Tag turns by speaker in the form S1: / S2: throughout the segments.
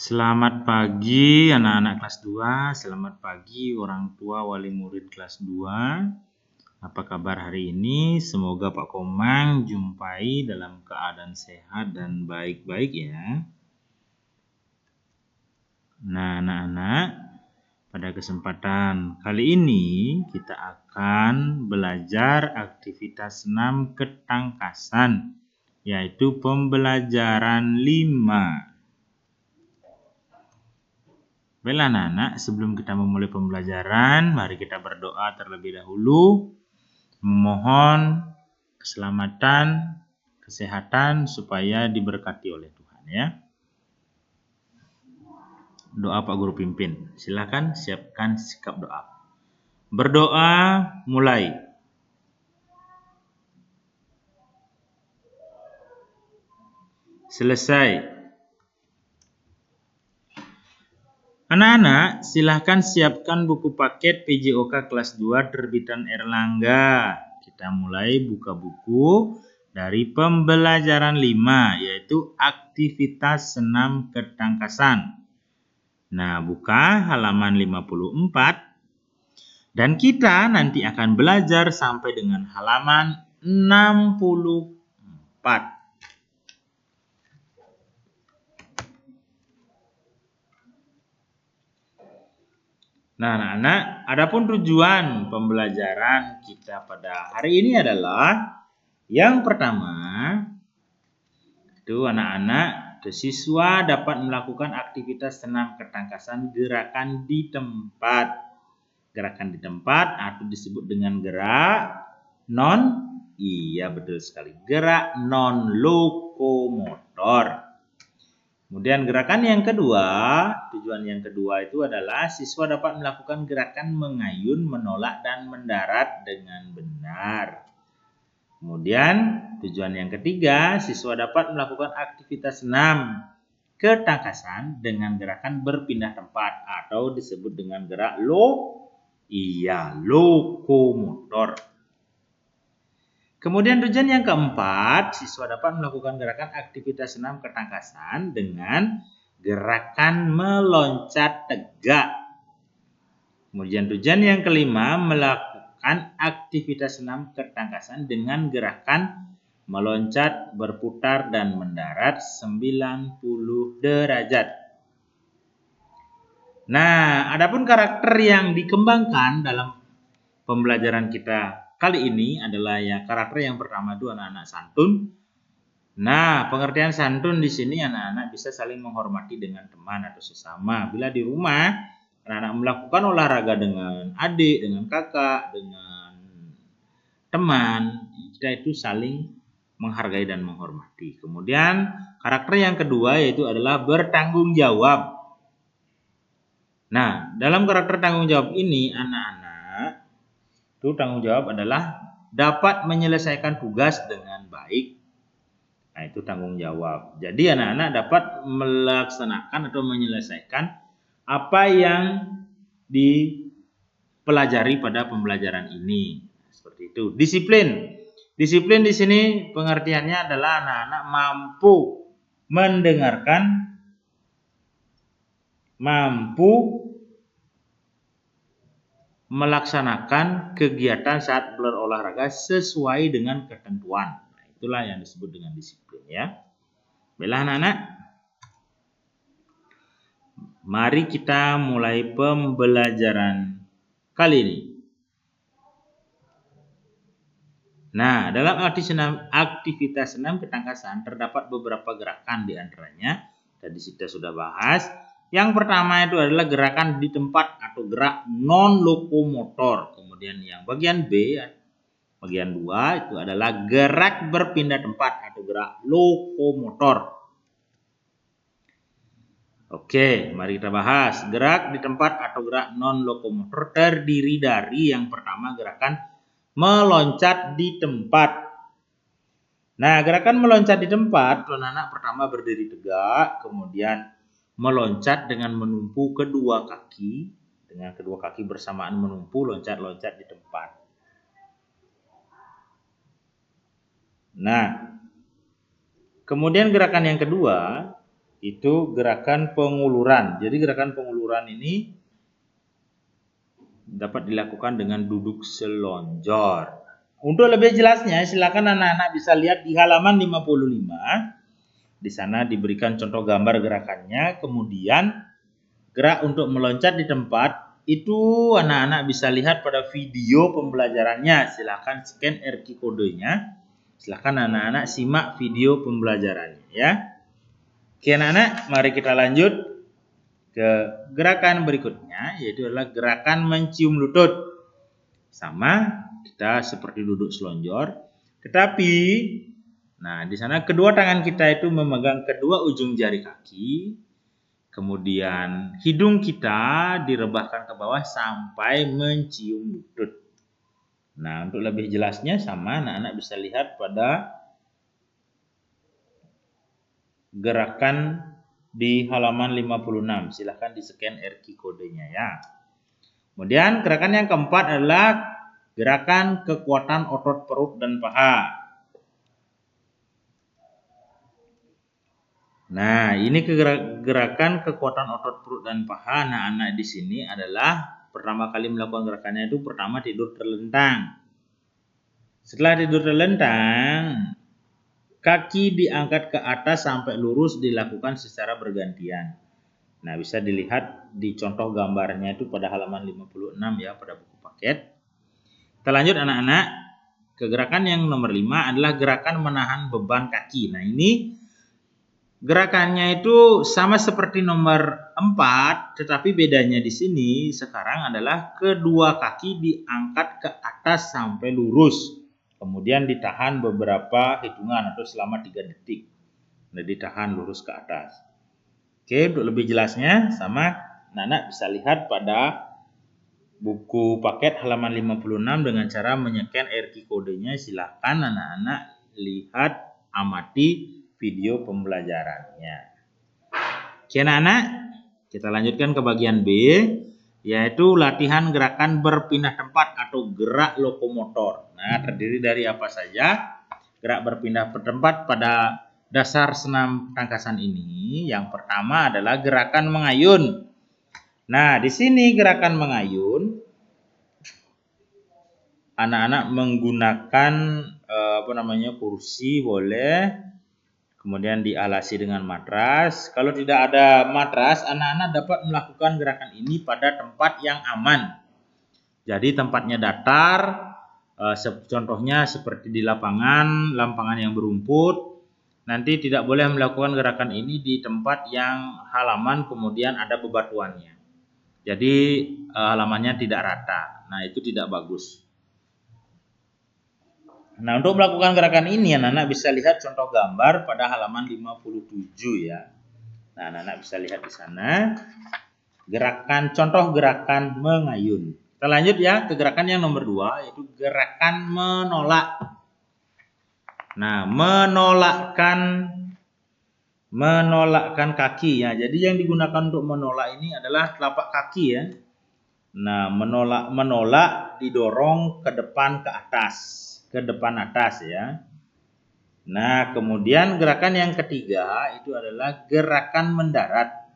S1: Selamat pagi anak-anak kelas 2, selamat pagi orang tua wali murid kelas 2. Apa kabar hari ini? Semoga Pak Komang jumpai dalam keadaan sehat dan baik-baik ya. Nah anak-anak, pada kesempatan kali ini kita akan belajar aktivitas 6 ketangkasan, yaitu pembelajaran 5. Baiklah anak-anak, sebelum kita memulai pembelajaran, mari kita berdoa terlebih dahulu, memohon keselamatan, kesehatan, supaya diberkati oleh Tuhan ya. Doa Pak Guru pimpin, silakan siapkan sikap doa. Berdoa mulai. Selesai. Anak-anak, silahkan siapkan buku paket PJOK kelas 2 terbitan Erlangga. Kita mulai buka buku dari pembelajaran 5, yaitu aktivitas senam ketangkasan. Nah, buka halaman 54. Dan kita nanti akan belajar sampai dengan halaman 64. Nah, anak-anak, adapun tujuan pembelajaran kita pada hari ini adalah yang pertama, itu anak-anak, siswa dapat melakukan aktivitas senam ketangkasan gerakan di tempat. Gerakan di tempat atau disebut dengan gerak betul sekali, gerak non lokomotor. Kemudian gerakan yang kedua, tujuan yang kedua itu adalah siswa dapat melakukan gerakan mengayun, menolak, dan mendarat dengan benar. Kemudian tujuan yang ketiga, siswa dapat melakukan aktivitas senam ketangkasan dengan gerakan berpindah tempat atau disebut dengan gerak lokomotor. Kemudian tujuan yang keempat, siswa dapat melakukan gerakan aktivitas senam ketangkasan dengan gerakan meloncat tegak. Kemudian tujuan yang kelima, melakukan aktivitas senam ketangkasan dengan gerakan meloncat, berputar, dan mendarat 90 derajat. Nah, adapun karakter yang dikembangkan dalam pembelajaran kita kali ini adalah ya karakter yang pertama itu anak-anak santun. Nah, pengertian santun di sini anak-anak bisa saling menghormati dengan teman atau sesama. Bila di rumah anak-anak melakukan olahraga dengan adik, dengan kakak, dengan teman, kita itu saling menghargai dan menghormati. Kemudian karakter yang kedua yaitu adalah bertanggung jawab. Nah, dalam karakter tanggung jawab ini anak-anak itu tanggung jawab adalah dapat menyelesaikan tugas dengan baik. Nah, itu tanggung jawab. Jadi anak-anak dapat melaksanakan atau menyelesaikan apa yang dipelajari pada pembelajaran ini. Seperti itu. Disiplin. Disiplin di sini pengertiannya adalah anak-anak mampu mendengarkan, mampu melaksanakan kegiatan saat berolahraga sesuai dengan ketentuan. Nah, itulah yang disebut dengan disiplin ya. Baiklah anak-anak, mari kita mulai pembelajaran kali ini. Nah, dalam aktivitas senam ketangkasan terdapat beberapa gerakan di antaranya. Tadi kita sudah bahas. Yang pertama itu adalah gerakan di tempat atau gerak non lokomotor. Kemudian yang bagian B, bagian 2 itu adalah gerak berpindah tempat atau gerak lokomotor. Oke, mari kita bahas. Gerak di tempat atau gerak non lokomotor terdiri dari yang pertama gerakan meloncat di tempat. Nah, gerakan meloncat di tempat, anak-anak pertama berdiri tegak, kemudian meloncat dengan menumpu kedua kaki, dengan kedua kaki bersamaan menumpu, loncat-loncat di tempat. Nah, kemudian gerakan yang kedua itu gerakan penguluran. Jadi gerakan penguluran ini dapat dilakukan dengan duduk selonjor. Untuk lebih jelasnya, silakan anak-anak bisa lihat di halaman 55. Di sana diberikan contoh gambar gerakannya, kemudian gerak untuk meloncat di tempat, itu anak-anak bisa lihat pada video pembelajarannya. Silakan scan QR kodenya. Silakan anak-anak simak video pembelajarannya ya. Oke anak-anak, mari kita lanjut ke gerakan berikutnya, yaitu adalah gerakan mencium lutut. Sama, kita seperti duduk selonjor, tetapi nah di sana kedua tangan kita itu memegang kedua ujung jari kaki, kemudian hidung kita direbahkan ke bawah sampai mencium lutut. Nah, untuk lebih jelasnya sama anak-anak bisa lihat pada gerakan di halaman 56. Silahkan di-scan QR kodenya ya. Kemudian gerakan yang keempat adalah gerakan kekuatan otot perut dan paha. Nah, ini gerakan kekuatan otot perut dan paha anak-anak di sini adalah pertama kali melakukan gerakannya itu pertama tidur terlentang. Setelah tidur terlentang, kaki diangkat ke atas sampai lurus dilakukan secara bergantian. Nah, bisa dilihat di contoh gambarnya itu pada halaman 56 ya, pada buku paket. Kita lanjut anak-anak, ke gerakan yang nomor 5 adalah gerakan menahan beban kaki. Nah, ini gerakannya itu sama seperti nomor 4, tetapi bedanya di sini sekarang adalah kedua kaki diangkat ke atas sampai lurus. Kemudian ditahan beberapa hitungan atau selama 3 detik. Nah, ditahan lurus ke atas. Oke, untuk lebih jelasnya sama anak-anak bisa lihat pada buku paket halaman 56 dengan cara menyekan QR kodenya. Silakan anak-anak lihat, amati video pembelajarannya. Oke anak-anak, kita lanjutkan ke bagian B, yaitu latihan gerakan berpindah tempat atau gerak lokomotor. Nah, terdiri dari apa saja? Gerak berpindah tempat pada dasar senam tangkasan ini. Yang pertama adalah gerakan mengayun. Nah, di sini gerakan mengayun, anak-anak menggunakan kursi boleh, kemudian dialasi dengan matras. Kalau tidak ada matras, anak-anak dapat melakukan gerakan ini pada tempat yang aman. Jadi tempatnya datar, contohnya seperti di lapangan yang berumput. Nanti tidak boleh melakukan gerakan ini di tempat yang halaman kemudian ada bebatuannya. Jadi halamannya tidak rata. Nah, itu tidak bagus. Nah, untuk melakukan gerakan ini anak-anak bisa lihat contoh gambar pada halaman 57 ya. Nah, anak-anak bisa lihat di sana contoh gerakan mengayun. Kita lanjut ya ke gerakan yang nomor 2, yaitu gerakan menolak. Nah, menolakkan kaki ya. Jadi yang digunakan untuk menolak ini adalah telapak kaki ya. Nah, menolak didorong ke depan atas ya. Nah, kemudian gerakan yang ketiga itu adalah gerakan mendarat.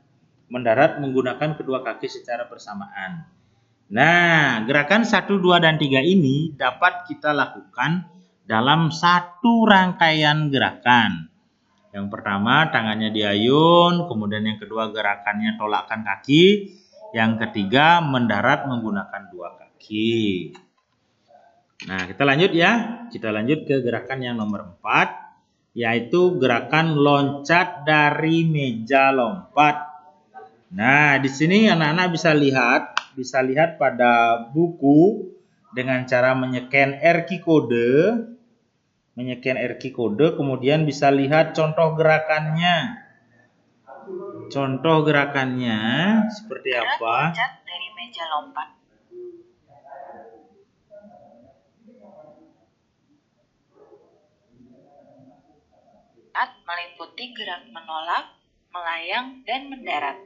S1: Mendarat menggunakan kedua kaki secara bersamaan. Nah, gerakan 1, 2, dan 3 ini dapat kita lakukan dalam satu rangkaian gerakan. Yang pertama tangannya diayun, kemudian yang kedua gerakannya tolakkan kaki, yang ketiga mendarat menggunakan dua kaki. Nah, kita lanjut ya. Kita lanjut ke gerakan yang nomor 4, yaitu gerakan loncat dari meja lompat. Nah, di sini anak-anak bisa lihat pada buku dengan cara menyekan QR kode, kemudian bisa lihat contoh gerakannya. Contoh gerakannya seperti apa?
S2: Loncat dari meja lompat. Meliputi gerak menolak, melayang, dan mendarat.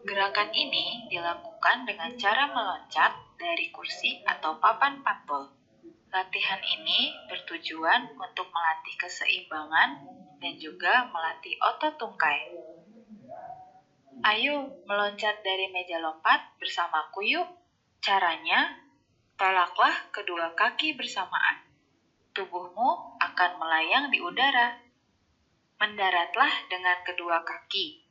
S2: Gerakan ini dilakukan dengan cara meloncat dari kursi atau papan patbol. Latihan ini bertujuan untuk melatih keseimbangan dan juga melatih otot tungkai. Ayo meloncat dari meja lompat bersamaku yuk. Caranya, tolaklah kedua kaki bersamaan. Tubuhmu akan melayang di udara. Mendaratlah dengan kedua kaki.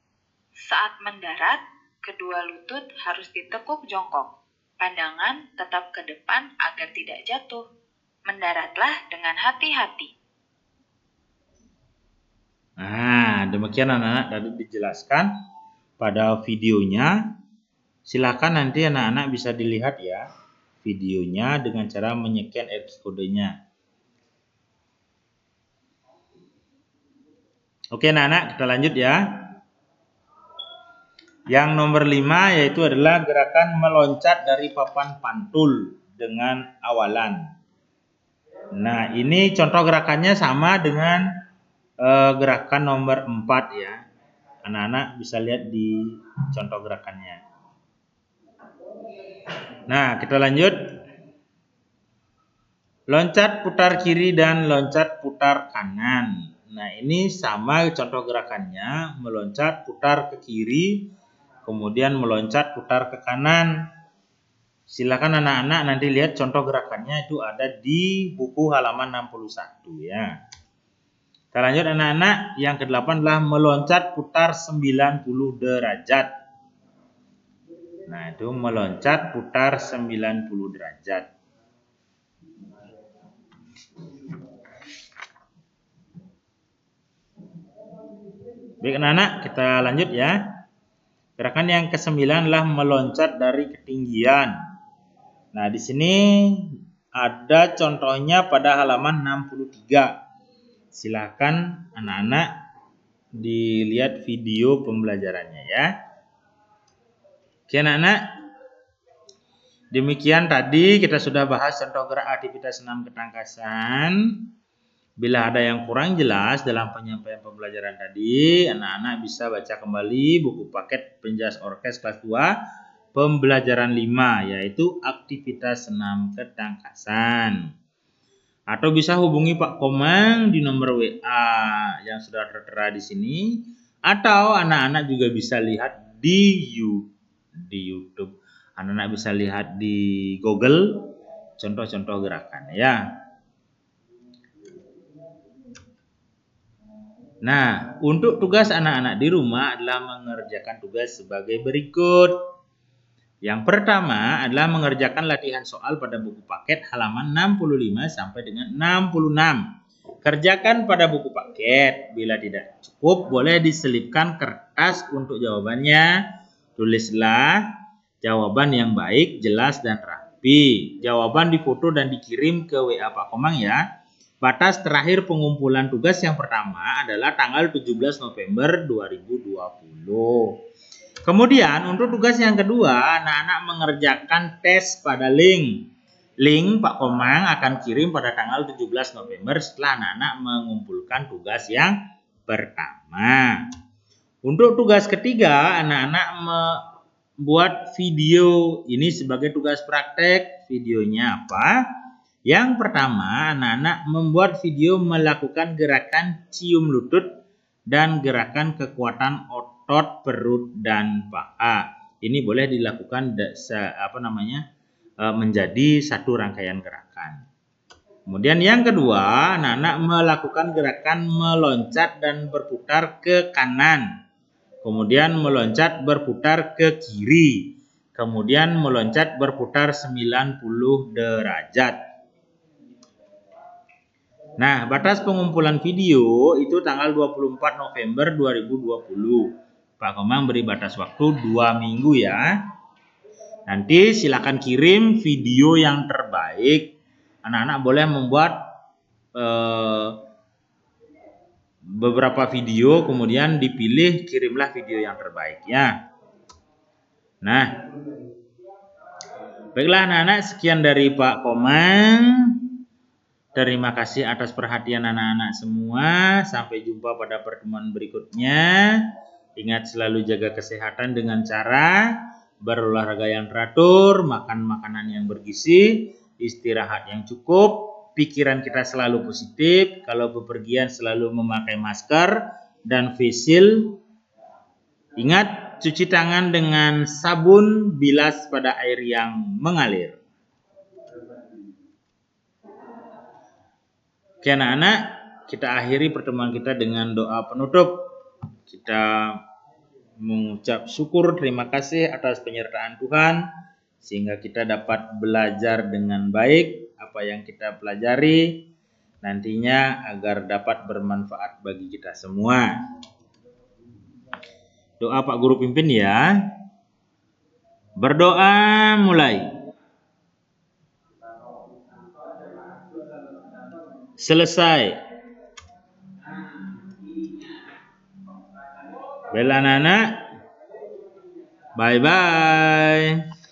S2: Saat mendarat, kedua lutut harus ditekuk jongkok. Pandangan tetap ke depan agar tidak jatuh. Mendaratlah dengan hati-hati.
S1: Nah, demikian anak-anak tadi dijelaskan pada videonya. Silakan nanti anak-anak bisa dilihat ya videonya dengan cara menycan kodenya. Oke anak-anak, kita lanjut ya. Yang nomor 5 yaitu adalah gerakan meloncat dari papan pantul dengan awalan. Nah, ini contoh gerakannya sama dengan gerakan nomor 4 ya. Anak-anak bisa lihat di contoh gerakannya. Nah, kita lanjut. Loncat putar kiri dan loncat putar kanan. Nah, ini sama contoh gerakannya, meloncat putar ke kiri, kemudian meloncat putar ke kanan. Silakan anak-anak nanti lihat contoh gerakannya itu ada di buku halaman 61 ya. Kita lanjut anak-anak, yang ke-8 adalah meloncat putar 90 derajat. Nah, itu meloncat putar 90 derajat. Baik anak-anak, kita lanjut ya. Gerakan yang ke-9 adalah meloncat dari ketinggian. Nah, di sini ada contohnya pada halaman 63. Silakan anak-anak dilihat video pembelajarannya ya. Oke anak-anak. Demikian tadi kita sudah bahas contoh gerak aktivitas senam ketangkasan. Bila ada yang kurang jelas dalam penyampaian pembelajaran tadi, anak-anak bisa baca kembali buku paket penjelas orkes kelas 2 pembelajaran 5 yaitu aktivitas senam ketangkasan. Atau bisa hubungi Pak Komang di nomor WA yang sudah tertera di sini, atau anak-anak juga bisa lihat di YouTube. Anak-anak bisa lihat di Google contoh-contoh gerakan ya. Nah, untuk tugas anak-anak di rumah adalah mengerjakan tugas sebagai berikut. Yang pertama adalah mengerjakan latihan soal pada buku paket halaman 65 sampai dengan 66. Kerjakan pada buku paket. Bila tidak cukup, boleh diselipkan kertas untuk jawabannya. Tulislah jawaban yang baik, jelas, dan rapi. Jawaban difoto dan dikirim ke WA Pak Komang ya. Batas terakhir pengumpulan tugas yang pertama adalah tanggal 17 November 2020. Kemudian untuk tugas yang kedua, anak-anak mengerjakan tes pada link. Link Pak Komang akan kirim pada tanggal 17 November setelah anak-anak mengumpulkan tugas yang pertama. Untuk tugas ketiga, anak-anak membuat video ini sebagai tugas praktek. Videonya apa? Yang pertama, anak-anak membuat video melakukan gerakan cium lutut dan gerakan kekuatan otot perut dan paha. Ini boleh dilakukan menjadi satu rangkaian gerakan. Kemudian yang kedua, anak-anak melakukan gerakan meloncat dan berputar ke kanan. Kemudian meloncat berputar ke kiri. Kemudian meloncat berputar 90 derajat. Nah, batas pengumpulan video itu tanggal 24 November 2020. Pak Komang beri batas waktu 2 minggu ya. Nanti silakan kirim video yang terbaik. Anak-anak boleh membuat beberapa video, kemudian dipilih, kirimlah video yang terbaik ya. Nah, baiklah anak-anak, sekian dari Pak Komang. Terima kasih atas perhatian anak-anak semua. Sampai jumpa pada pertemuan berikutnya. Ingat selalu jaga kesehatan dengan cara berolahraga yang teratur, makan makanan yang bergizi, istirahat yang cukup, pikiran kita selalu positif, kalau bepergian selalu memakai masker dan face shield. Ingat, cuci tangan dengan sabun bilas pada air yang mengalir. Oke anak-anak, kita akhiri pertemuan kita dengan doa penutup. Kita mengucap syukur terima kasih atas penyertaan Tuhan sehingga kita dapat belajar dengan baik apa yang kita pelajari nantinya agar dapat bermanfaat bagi kita semua. Doa Pak Guru pimpin ya. Berdoa mulai. Selesai. Baiklah anak-anak. Bye-bye.